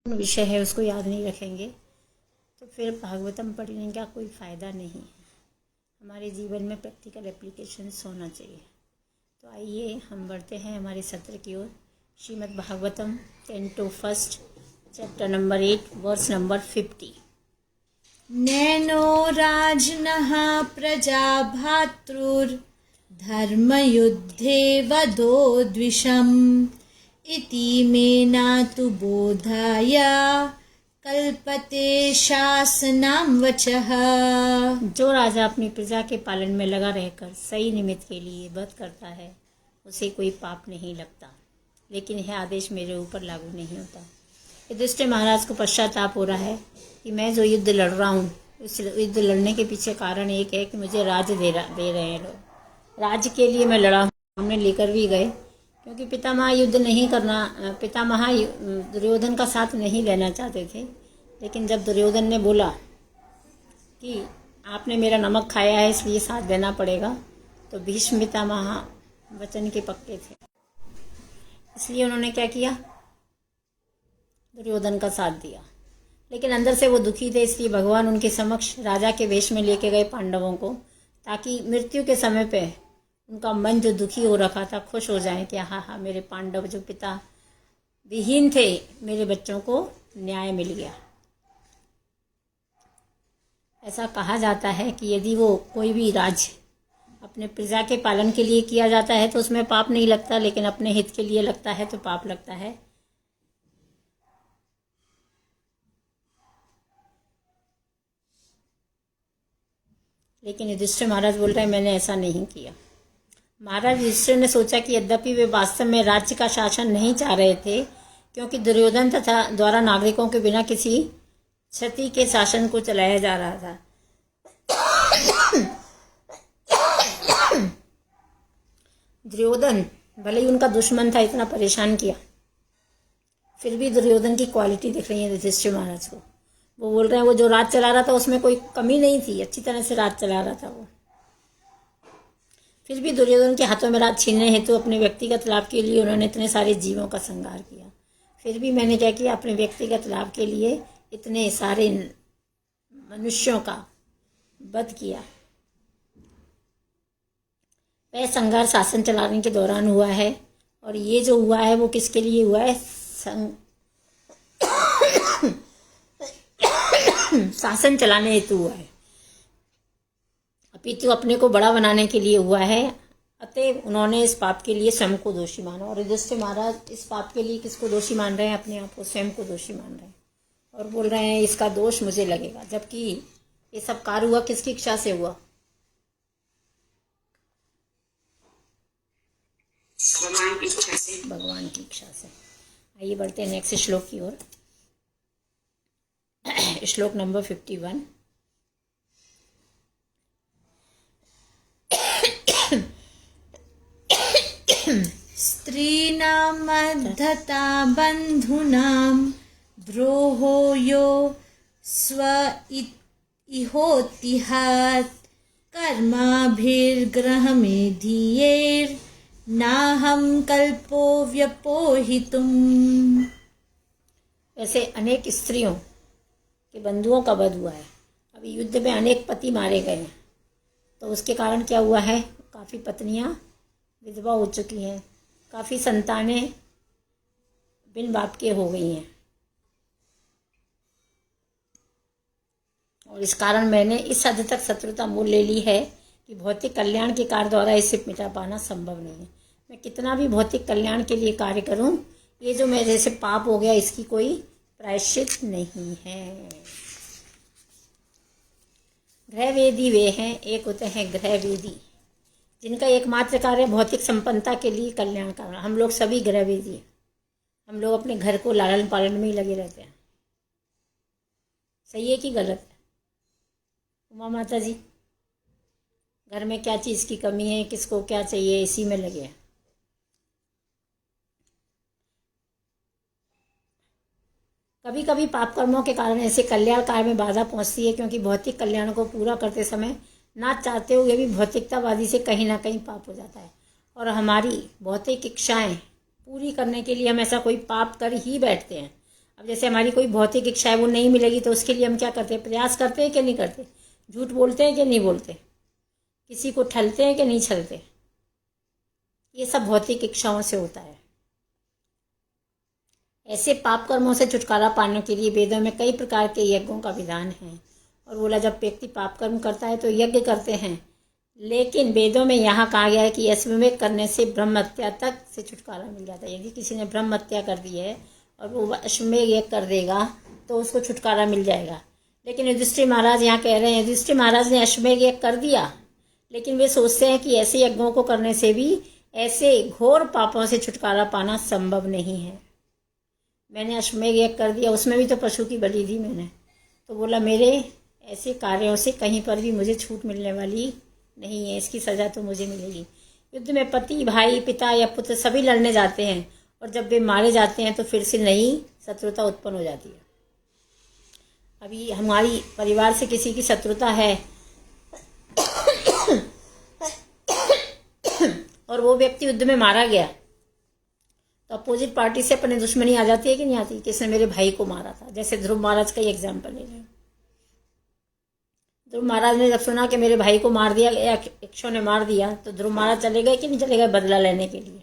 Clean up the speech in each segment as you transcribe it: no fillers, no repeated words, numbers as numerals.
विषय है उसको याद नहीं रखेंगे तो फिर भागवतम पढ़ने का कोई फ़ायदा नहीं है। हमारे जीवन में प्रैक्टिकल एप्लीकेशंस होना चाहिए। तो आइए हम बढ़ते हैं हमारे सत्र की ओर। Shrimad Bhagavatam canto first chapter number 8 verse number 50। नैनो राजनः प्रजा भ्रातृर्धर्मयुद्धे वधो द्विषम् इति मेनातु बोधाय कल्पते शासनां वचः। जो राजा अपनी प्रजा के पालन में लगा रहकर सही निमित्त के लिए वध करता है उसे कोई पाप नहीं लगता, लेकिन यह आदेश मेरे ऊपर लागू नहीं होता। युधिष्ठिर महाराज को पश्चाताप हो रहा है कि मैं जो युद्ध लड़ रहा हूँ, उस युद्ध लड़ने के पीछे कारण एक है कि मुझे राज्य दे रहे हैं लोग। राज्य के लिए मैं लड़ा हूँ, हमने लेकर भी गए, क्योंकि पितामह युद्ध नहीं करना, पितामह दुर्योधन का साथ नहीं लेना चाहते थे। लेकिन जब दुर्योधन ने बोला कि आपने मेरा नमक खाया है इसलिए साथ देना पड़ेगा, तो भीष्म पितामह वचन के पक्के थे, इसलिए उन्होंने क्या किया, दुर्योधन का साथ दिया। लेकिन अंदर से वो दुखी थे, इसलिए भगवान उनके समक्ष राजा के वेश में लेके गए पांडवों को, ताकि मृत्यु के समय पे उनका मन जो दुखी हो रखा था खुश हो जाए कि हाँ मेरे पांडव जो पिता विहीन थे, मेरे बच्चों को न्याय मिल गया। ऐसा कहा जाता है कि यदि वो कोई भी राज्य अपने प्रजा के पालन के लिए किया जाता है तो उसमें पाप नहीं लगता, लेकिन अपने हित के लिए लगता है तो पाप लगता है। लेकिन युधिष्ठिर महाराज बोल रहे हैं मैंने ऐसा नहीं किया। महाराज युधिष्ठिर ने सोचा कि यद्यपि वे वास्तव में राज्य का शासन नहीं चाह रहे थे, क्योंकि दुर्योधन तथा द्वारा नागरिकों के बिना किसी क्षति के शासन को चलाया जा रहा था। दुर्योधन भले ही उनका दुश्मन था, इतना परेशान किया, फिर भी दुर्योधन की क्वालिटी दिख रही है युधिष्ठिर महाराज को। वो बोल रहे हैं वो जो राज चला रहा था उसमें कोई कमी नहीं थी, अच्छी तरह से राज चला रहा था वो। फिर भी दुर्योधन के हाथों में राज छीनने हेतु अपने व्यक्तिगत लाभ के लिए उन्होंने इतने सारे जीवों का संहार किया। फिर भी मैंने क्या किया, अपने व्यक्तिगत लाभ के लिए इतने सारे मनुष्यों का वध किया। वह संहार शासन चलाने के दौरान हुआ है, और ये जो हुआ है वो किसके लिए हुआ है, शासन चलाने हेतु हुआ है, अपितु अपने को बड़ा बनाने के लिए हुआ है। अतः उन्होंने इस पाप के लिए स्वयं को दोषी माना। और युधिष्ठिर महाराज इस पाप के लिए किसको दोषी मान रहे हैं, अपने आप को स्वयं को दोषी मान रहे हैं, और बोल रहे हैं इसका दोष मुझे लगेगा। जबकि ये सब कार्य हुआ किसकी इच्छा से हुआ, भगवान की इच्छा से। आइए बढ़ते हैं नेक्स्ट श्लोक की ओर। श्लोक नंबर 51। स्त्रीणां मद्धता बन्धूनां द्रोहो यो स्व इहोतिहात् कर्माभिर्ग्रहमेधियैर्नाहं कल्पो व्यपोहितुम्। वैसे अनेक स्त्रियों के बंधुओं का वध हुआ है। अभी युद्ध में अनेक पति मारे गए हैं, तो उसके कारण क्या हुआ है, काफ़ी पत्नियां विधवा हो चुकी हैं, काफ़ी संतानें बिन बाप के हो गई हैं। और इस कारण मैंने इस हद तक शत्रुता मोल ले ली है कि भौतिक कल्याण के कार्य द्वारा इसे मिटा पाना संभव नहीं है। मैं कितना भी भौतिक कल्याण के लिए कार्य करूं, ये जो मेरे से पाप हो गया इसकी कोई प्रायश्चित नहीं है। ग्रहवेदी वे हैं, एक होते हैं ग्रहवेदी, जिनका एकमात्र कार्य भौतिक संपन्नता के लिए कल्याण करना। हम लोग सभी ग्रहवेदी हैं, हम लोग अपने घर को लालन पालन में ही लगे रहते हैं। सही है कि गलत है उमा माता जी? घर में क्या चीज़ की कमी है, किसको क्या चाहिए, इसी में लगे हैं। कभी कभी पाप कर्मों के कारण ऐसे कल्याण कार्य में बाधा पहुंचती है, क्योंकि भौतिक कल्याण को पूरा करते समय ना चाहते हुए भी भौतिकतावादी से कहीं ना कहीं पाप हो जाता है। और हमारी भौतिक इच्छाएं पूरी करने के लिए हम ऐसा कोई पाप कर ही बैठते हैं। अब जैसे हमारी कोई भौतिक इच्छा है वो नहीं मिलेगी तो उसके लिए हम क्या करते हैं, प्रयास करते हैं कि नहीं करते, झूठ बोलते हैं कि नहीं बोलते, किसी को छलते हैं कि नहीं छलते। ये सब भौतिक इच्छाओं से होता है। ऐसे पाप कर्मों से छुटकारा पाने के लिए वेदों में कई प्रकार के यज्ञों का विधान है। और बोला जब व्यक्ति पाप कर्म करता है तो यज्ञ करते हैं, लेकिन वेदों में यहाँ कहा गया है कि अश्वमेध करने से ब्रह्म हत्या तक से छुटकारा मिल जाता है। यदि किसी ने ब्रह्म हत्या कर दी है और वो अश्वमेध यज्ञ कर देगा तो उसको छुटकारा मिल जाएगा। लेकिन युधिष्ठिर महाराज यहाँ कह रहे हैं, युधिष्ठिर महाराज ने अश्वमेध यज्ञ कर दिया, लेकिन वे सोचते हैं कि ऐसे यज्ञों को करने से भी ऐसे घोर पापों से छुटकारा पाना संभव नहीं है। मैंने अश्वमेध यज्ञ कर दिया, उसमें भी तो पशु की बलि दी मैंने, तो बोला मेरे ऐसे कार्यों से कहीं पर भी मुझे छूट मिलने वाली नहीं है, इसकी सज़ा तो मुझे मिलेगी। युद्ध में पति, भाई, पिता या पुत्र सभी लड़ने जाते हैं और जब वे मारे जाते हैं तो फिर से नई शत्रुता उत्पन्न हो जाती है। अभी हमारी परिवार से किसी की शत्रुता है और वो व्यक्ति युद्ध में मारा गया तो अपोजिट पार्टी से अपने दुश्मनी आ जाती है कि नहीं आती, किसने मेरे भाई को मारा था। जैसे ध्रुव महाराज का ही एग्जाम्पल ले लें। ध्रुव महाराज ने जब सुना कि मेरे भाई को मार दिया, यक्षों ने मार दिया, तो ध्रुव महाराज चले गए कि नहीं चले गए बदला लेने के लिए।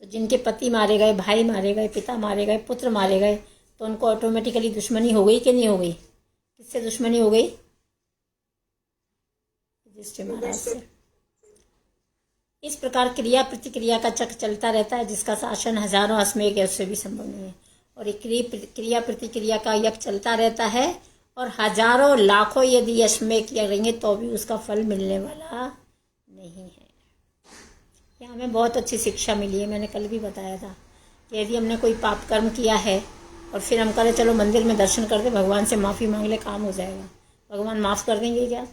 तो जिनके पति मारे गए, भाई मारे गए, पिता मारे गए, पुत्र मारे गए, तो उनको ऑटोमेटिकली दुश्मनी हो गई कि नहीं हो गई? किससे दुश्मनी हो गई? युधिष्ठिर महाराज से। इस प्रकार क्रिया प्रतिक्रिया का चक्र चलता रहता है, जिसका शासन हजारों अश्वमेध यज्ञ से भी संभव नहीं है। और एक क्रिया प्रतिक्रिया का यज्ञ चलता रहता है और हजारों लाखों यदि अश्वमेध किया रहेंगे तो भी उसका फल मिलने वाला नहीं है। यहाँ हमें बहुत अच्छी शिक्षा मिली है। मैंने कल भी बताया था कि यदि हमने कोई पाप कर्म किया है और फिर हम करें चलो मंदिर में दर्शन कर दे, भगवान से माफ़ी मांग ले, काम हो जाएगा, भगवान माफ़ कर देंगे क्या?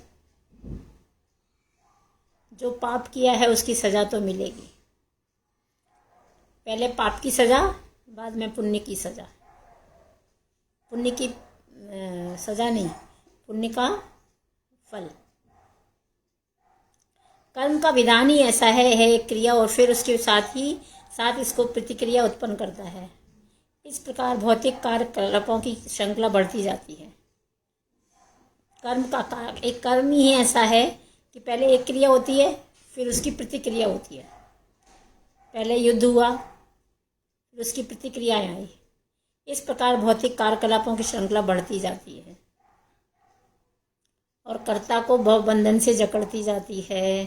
जो पाप किया है उसकी सज़ा तो मिलेगी। पहले पाप की सज़ा, बाद में पुण्य की सज़ा। पुण्य की सज़ा नहीं, पुण्य का फल। कर्म का विधान ही ऐसा है एक क्रिया और फिर उसके साथ इसको प्रतिक्रिया उत्पन्न करता है। इस प्रकार भौतिक कार्यकलापों की श्रृंखला बढ़ती जाती है। एक कर्म ही ऐसा है कि पहले एक क्रिया होती है फिर उसकी प्रतिक्रिया होती है। पहले युद्ध हुआ फिर उसकी प्रतिक्रियाएं आई। इस प्रकार भौतिक कार्यकलापों की श्रृंखला बढ़ती जाती है और कर्ता को भवबंधन से जकड़ती जाती है।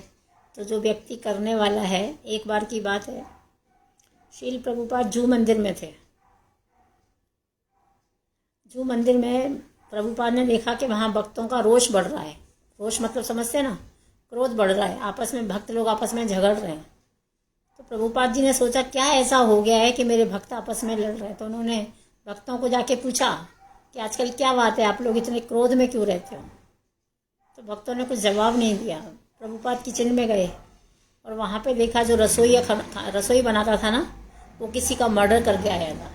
तो जो व्यक्ति करने वाला है, एक बार की बात है, श्रील प्रभुपाद जू मंदिर में थे। जू मंदिर में प्रभुपाद ने देखा कि वहाँ भक्तों का रोष बढ़ रहा है। रोष मतलब समझते हैं ना, क्रोध बढ़ रहा है, आपस में भक्त लोग आपस में झगड़ रहे हैं। तो प्रभुपाद जी ने सोचा क्या ऐसा हो गया है कि मेरे भक्त आपस में लड़ रहे हैं। तो उन्होंने भक्तों को जाके पूछा कि आजकल क्या बात है, आप लोग इतने क्रोध में क्यों रहते हो? तो भक्तों ने कुछ जवाब नहीं दिया। प्रभुपाद किचन में गए और वहाँ पे देखा जो रसोई बनाता था ना, वो किसी का मर्डर करके आया था।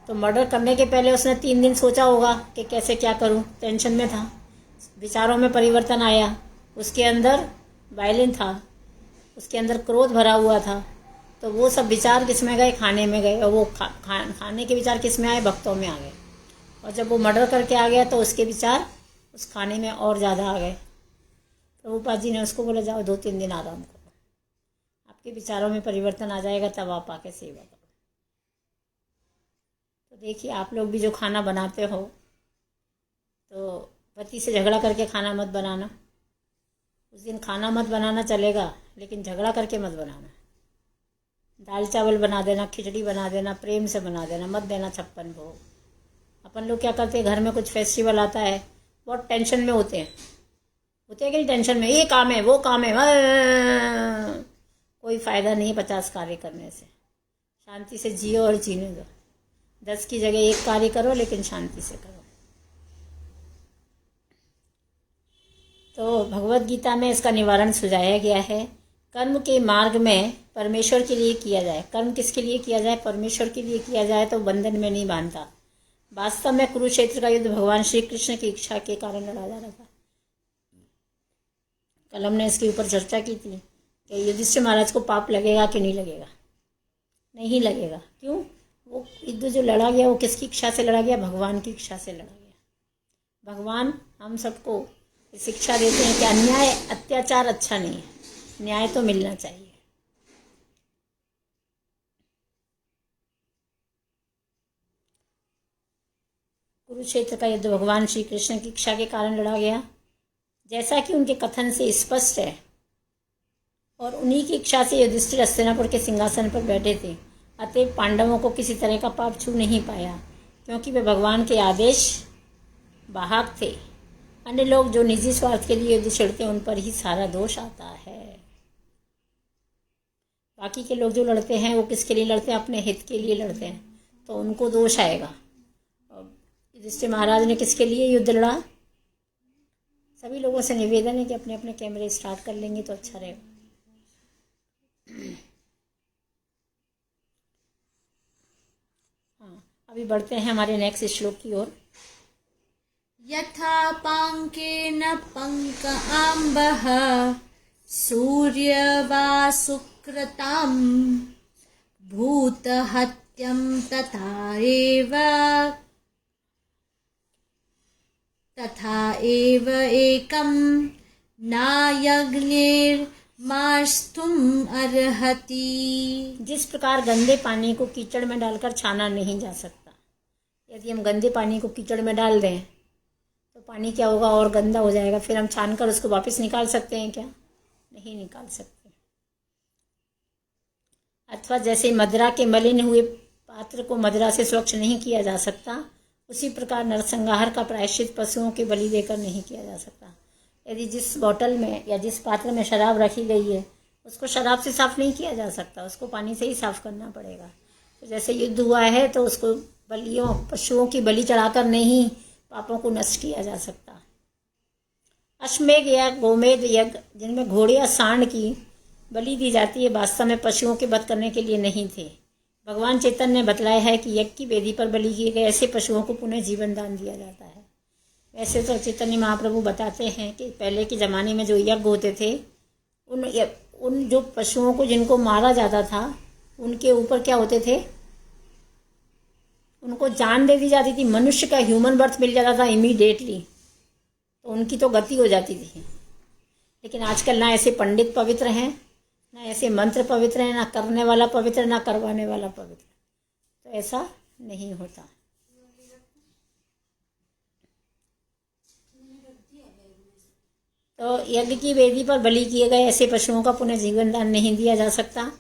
तो मर्डर करने के पहले उसने 3 दिन सोचा होगा कि कैसे क्या करूं, टेंशन में था, विचारों में परिवर्तन आया, उसके अंदर वायलेंस था, उसके अंदर क्रोध भरा हुआ था। तो वो सब विचार किस में गए? खाने में गए। और वो खाने के विचार किस में आए? भक्तों में आ गए। और जब वो मर्डर करके आ गया तो उसके विचार उस खाने में और ज़्यादा आ गए। प्रभुपाद जी ने उसको बोला जाओ 2-3 दिन आराम करो, आपके विचारों में परिवर्तन आ जाएगा, तब आप आके सेवा करो। तो देखिए आप लोग भी जो खाना बनाते हो तो पति से झगड़ा करके खाना मत बनाना। उस दिन खाना मत बनाना चलेगा, लेकिन झगड़ा करके मत बनाना। दाल चावल बना देना, खिचड़ी बना देना, प्रेम से बना देना, मत देना 56 भोग। अपन लोग क्या करते हैं, घर में कुछ फेस्टिवल आता है, बहुत टेंशन में होते हैं कि नहीं टेंशन में, ये काम है वो काम है, कोई फ़ायदा नहीं है 50 कार्य करने से। शांति से जियो और जीने दो। 10 की जगह 1 कार्य करो, लेकिन शांति से करो। तो भगवत गीता में इसका निवारण सुझाया गया है। कर्म के मार्ग में परमेश्वर के लिए किया जाए। कर्म किसके लिए किया जाए? परमेश्वर के लिए किया जाए तो बंधन में नहीं बांधता। वास्तव में कुरुक्षेत्र का युद्ध भगवान श्री कृष्ण की इच्छा के कारण लड़ा जा रहा था। कल हमने इसके ऊपर चर्चा की थी कि युधिष्ठिर महाराज को पाप लगेगा कि नहीं लगेगा? नहीं लगेगा। क्यों? वो युद्ध जो लड़ा गया वो किसकी इच्छा से लड़ा गया? भगवान की इच्छा से लड़ा गया। भगवान हम सबको शिक्षा देते हैं कि अन्याय अत्याचार अच्छा नहीं है, न्याय तो मिलना चाहिए। कुरुक्षेत्र का युद्ध भगवान श्री कृष्ण की इच्छा के कारण लड़ा गया, जैसा कि उनके कथन से स्पष्ट है, और उन्हीं की इच्छा से युधिष्ठिर हस्तिनापुर के सिंहासन पर बैठे थे। अतएव पांडवों को किसी तरह का पाप छू नहीं पाया, क्योंकि वे भगवान के आदेश वाहक थे। अन्य लोग जो निजी स्वार्थ के लिए युद्ध छिड़ते उन पर ही सारा दोष आता है। बाकी के लोग जो लड़ते हैं वो किसके लिए लड़ते हैं? अपने हित के लिए लड़ते हैं, तो उनको दोष आएगा। युधिष्ठिर महाराज ने किसके लिए युद्ध लड़ा? सभी लोगों से निवेदन है कि अपने अपने कैमरे स्टार्ट कर लेंगे तो अच्छा रहेगा। हाँ, अभी बढ़ते हैं हमारे नेक्स्ट श्लोक की ओर। यथा पांकेन पंक आम्बः सूर्यवा सुकृतां भूतहत्यं तथा एव एकं नायज्ञैर्मास्तुम् अर्हति। जिस प्रकार गंदे पानी को कीचड़ में डालकर छाना नहीं जा सकता, यदि हम गंदे पानी को कीचड़ में डाल दें तो पानी क्या होगा? और गंदा हो जाएगा। फिर हम छानकर उसको वापस निकाल सकते हैं क्या? नहीं निकाल सकते। अथवा जैसे मदिरा के मलिन हुए पात्र को मदिरा से स्वच्छ नहीं किया जा सकता, उसी प्रकार नरसंहार का प्रायश्चित पशुओं के बलि देकर नहीं किया जा सकता। यदि जिस बोतल में या जिस पात्र में शराब रखी गई है उसको शराब से साफ नहीं किया जा सकता, उसको पानी से ही साफ करना पड़ेगा। तो जैसे युद्ध हुआ है तो उसको पशुओं की बलि चढ़ाकर नहीं पापों को नष्ट किया जा सकता। अश्वमेध या गोमेध यज्ञ जिनमें घोड़े या सांड की बलि दी जाती है वास्तव में पशुओं के वध करने के लिए नहीं थे। भगवान चैतन्य ने बतलाया है कि यज्ञ की वेदी पर बलि किए गए ऐसे पशुओं को पुनः जीवन दान दिया जाता है। वैसे तो चैतन्य महाप्रभु बताते हैं कि पहले के ज़माने में जो यज्ञ होते थे उन जो पशुओं को जिनको मारा जाता था उनके ऊपर क्या होते थे? उनको जान दे दी जाती थी। मनुष्य का ह्यूमन बर्थ मिल जाता था इमीडिएटली, तो उनकी तो गति हो जाती थी। लेकिन आजकल ना ऐसे पंडित पवित्र हैं, ना ऐसे मंत्र पवित्र हैं, ना करने वाला पवित्र, ना करवाने वाला पवित्र। तो ऐसा नहीं होता। तो यज्ञ की वेदी पर बलि किए गए ऐसे पशुओं का पुनः जीवन दान नहीं दिया जा सकता।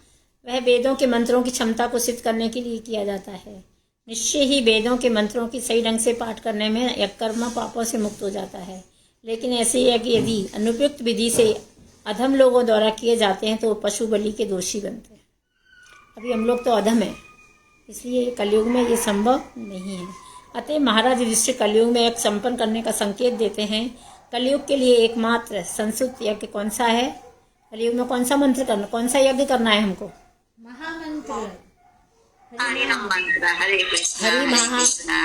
वह वेदों के मंत्रों की क्षमता को सिद्ध करने के लिए किया जाता है। निश्चय ही वेदों के मंत्रों की सही ढंग से पाठ करने में यज्ञ कर्म पापों से मुक्त हो जाता है। लेकिन ऐसे यज्ञ यदि अनुपयुक्त विधि से अधम लोगों द्वारा किए जाते हैं तो पशु बलि के दोषी बनते हैं। अभी हम लोग तो अधम हैं, इसलिए कलयुग में ये संभव नहीं है। अतः महाराज युधिष्ठिर कलयुग में यज्ञ संपन्न करने का संकेत देते हैं। कलयुग के लिए एकमात्र संस्कृत यज्ञ कौन सा है? कलयुग में कौन सा मंत्र करना, कौन सा यज्ञ करना है हमको? महामंत्र,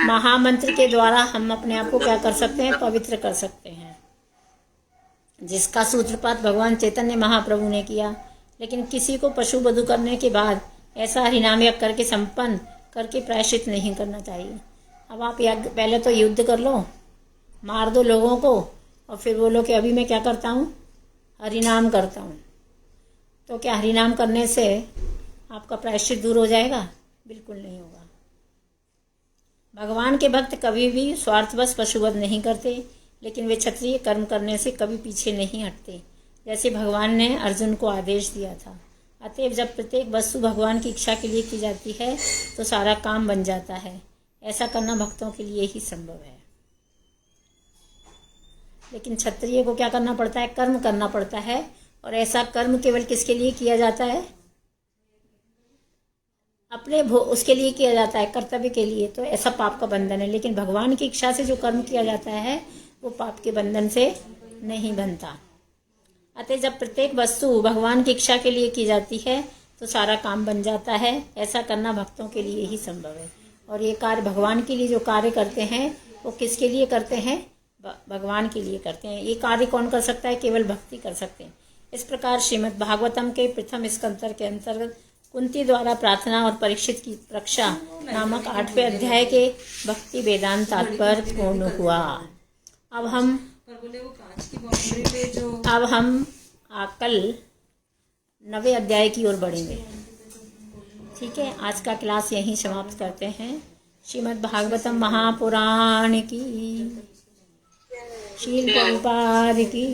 महामंत्र के द्वारा हम अपने आप को क्या कर सकते हैं? पवित्र कर सकते हैं, जिसका सूत्रपात भगवान चैतन्य महाप्रभु ने किया। लेकिन किसी को पशु वधु करने के बाद ऐसा हरिनाम यज्ञ करके संपन्न करके प्रायश्चित नहीं करना चाहिए। अब आप यज्ञ पहले तो युद्ध कर लो, मार दो लोगों को, और फिर बोलो कि अभी मैं क्या करता हूँ? हरिनाम करता हूँ। तो क्या हरिनाम करने से आपका प्रायश्चित दूर हो जाएगा? बिल्कुल नहीं होगा। भगवान के भक्त कभी भी स्वार्थवश पशुवध नहीं करते, लेकिन वे क्षत्रिय कर्म करने से कभी पीछे नहीं हटते, जैसे भगवान ने अर्जुन को आदेश दिया था। अतएव जब प्रत्येक वस्तु भगवान की इच्छा के लिए की जाती है तो सारा काम बन जाता है। ऐसा करना भक्तों के लिए ही संभव है। लेकिन क्षत्रिय को क्या करना पड़ता है? कर्म करना पड़ता है। और ऐसा कर्म केवल किसके लिए किया जाता है? अपने उसके लिए किया जाता है, कर्तव्य के लिए। तो ऐसा पाप का बंधन है। लेकिन भगवान की इच्छा से जो कर्म किया जाता है वो पाप के बंधन से नहीं बनता। अतः जब प्रत्येक वस्तु भगवान की इच्छा के लिए की जाती है तो सारा काम बन जाता है। ऐसा करना भक्तों के लिए ही संभव है। और ये कार्य भगवान के लिए जो कार्य करते हैं वो किसके लिए करते हैं? भगवान के लिए करते हैं। ये कार्य कौन कर सकता है? केवल भक्ति कर सकते हैं। इस प्रकार श्रीमद् भागवतम के प्रथम स्कंध के अंतर्गत कुंती द्वारा प्रार्थना और परीक्षित की परीक्षा नामक 8वें अध्याय के भक्ति वेदांत तात्पर्य पूर्ण हुआ। अब हम कल 9वें अध्याय की ओर बढ़ेंगे। ठीक है, आज का क्लास यहीं समाप्त करते हैं। श्रीमद् भागवतम महापुराण की, श्रील प्रभुपाद की।